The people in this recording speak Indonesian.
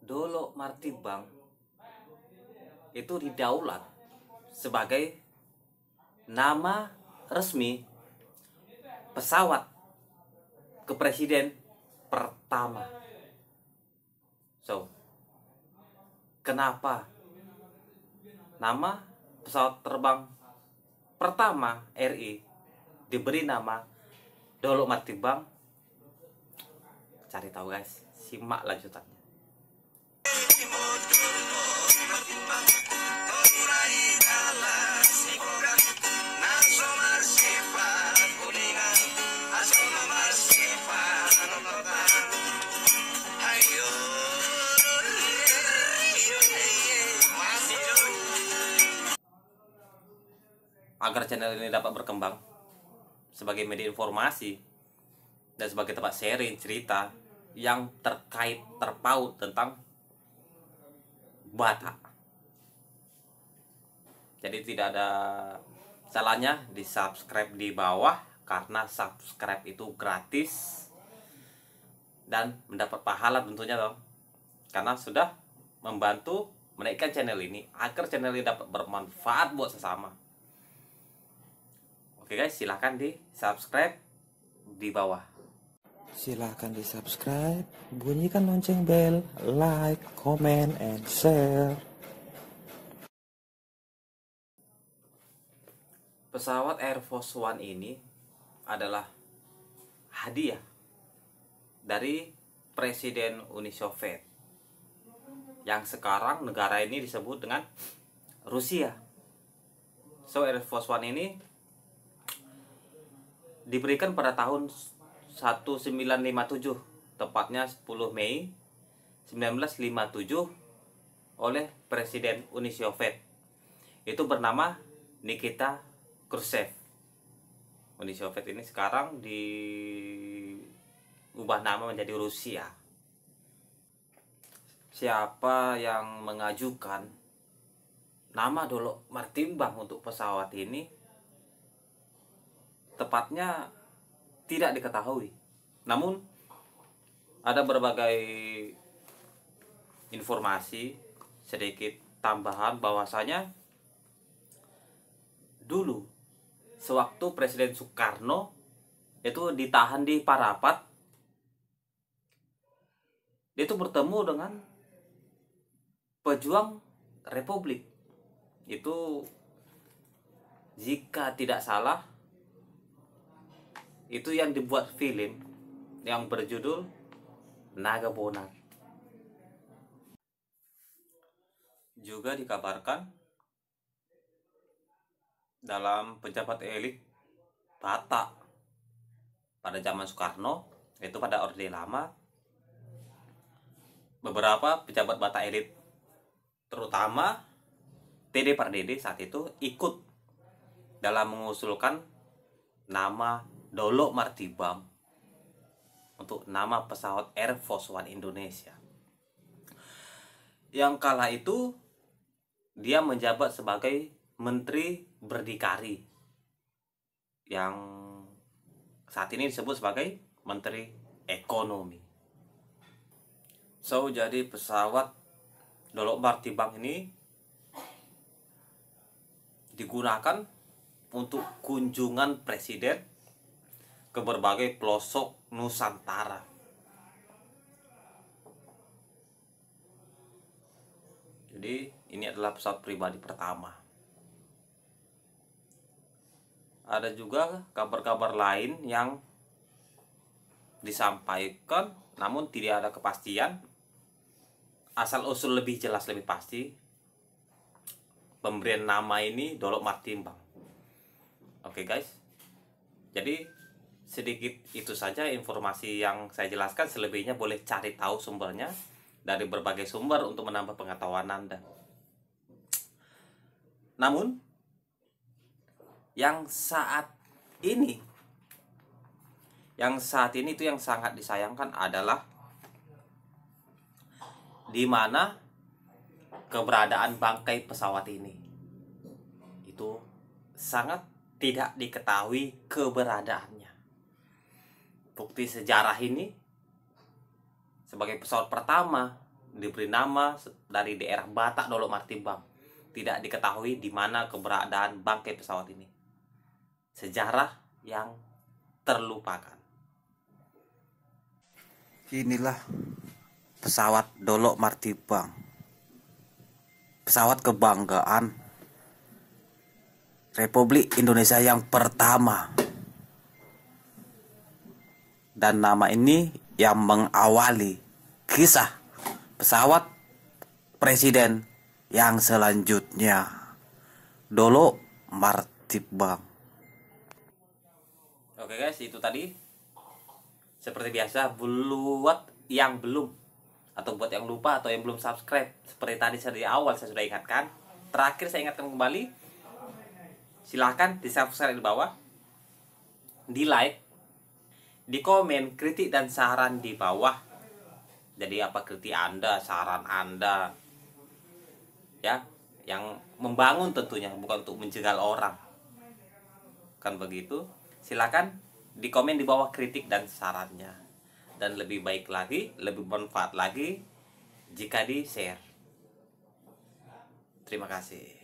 Dolo Martibang itu didaulat sebagai nama resmi pesawat kepresiden pertama. So, kenapa nama pesawat terbang pertama RI diberi nama Dolo Martibang? Cari tahu guys, simak lanjutannya. Agar channel ini dapat berkembang sebagai media informasi dan sebagai tempat sharing cerita yang terpaut tentang Batak. Jadi tidak ada salahnya di subscribe di bawah, karena subscribe itu gratis dan mendapat pahala tentunya dong, karena sudah membantu menaikkan channel ini agar channel ini dapat bermanfaat buat sesama. Oke guys, silahkan di subscribe di bawah. Silahkan di subscribe, bunyikan lonceng bel, like, comment, and share. Pesawat Air Force One ini adalah hadiah dari Presiden Uni Soviet, yang sekarang negara ini disebut dengan Rusia. So Air Force One ini diberikan pada tahun 1957, tepatnya 10 Mei 1957 oleh Presiden Uni Soviet. Itu bernama Nikita Khrushchev. Uni Soviet ini sekarang diubah nama menjadi Rusia. Siapa yang mengajukan nama Dolo Martibang untuk pesawat ini tepatnya tidak diketahui. Namun ada berbagai informasi sedikit tambahan bahwasanya dulu sewaktu Presiden Soekarno itu ditahan di Parapat, dia itu bertemu dengan pejuang Republik. Itu jika tidak salah itu yang dibuat film yang berjudul Naga Bonar. Juga dikabarkan dalam pejabat elit Batak pada zaman Soekarno, itu pada Orde Lama, beberapa pejabat Batak elit terutama TD Pardede saat itu ikut dalam mengusulkan nama Dolo Martibang untuk nama pesawat Air Force One Indonesia. Yang kala itu dia menjabat sebagai Menteri Berdikari, yang saat ini disebut sebagai Menteri Ekonomi. So jadi pesawat Dolo Martibang ini digunakan untuk kunjungan presiden ke berbagai pelosok Nusantara. Jadi ini adalah pesawat pribadi pertama. Ada juga kabar-kabar lain yang disampaikan, namun tidak ada kepastian asal-usul lebih jelas, lebih pasti pemberian nama ini Dolo Martibang. Oke guys, jadi sedikit itu saja informasi yang saya jelaskan. Selebihnya boleh cari tahu sumbernya dari berbagai sumber untuk menambah pengetahuan Anda. Namun yang saat ini itu yang sangat disayangkan adalah di mana keberadaan bangkai pesawat ini itu sangat tidak diketahui keberadaannya. Bukti sejarah ini sebagai pesawat pertama diberi nama dari daerah Batak Dolok Martibang. Tidak diketahui di mana keberadaan bangkai pesawat ini. Sejarah yang terlupakan. Inilah pesawat Dolok Martibang. Pesawat kebanggaan Republik Indonesia yang pertama. Dan nama ini yang mengawali kisah pesawat presiden yang selanjutnya, Dolok Martibang. Oke guys, itu tadi. Seperti biasa, buat yang belum, atau buat yang lupa atau yang belum subscribe, seperti tadi dari awal saya sudah ingatkan, terakhir saya ingatkan kembali, silahkan di subscribe di bawah, di like, di komen, kritik dan saran di bawah. Jadi apa kritik Anda, saran Anda, ya, yang membangun tentunya, bukan untuk menjegal orang, kan begitu. Silakan di komen di bawah kritik dan sarannya, dan lebih baik lagi, lebih bermanfaat lagi jika di share. Terima kasih.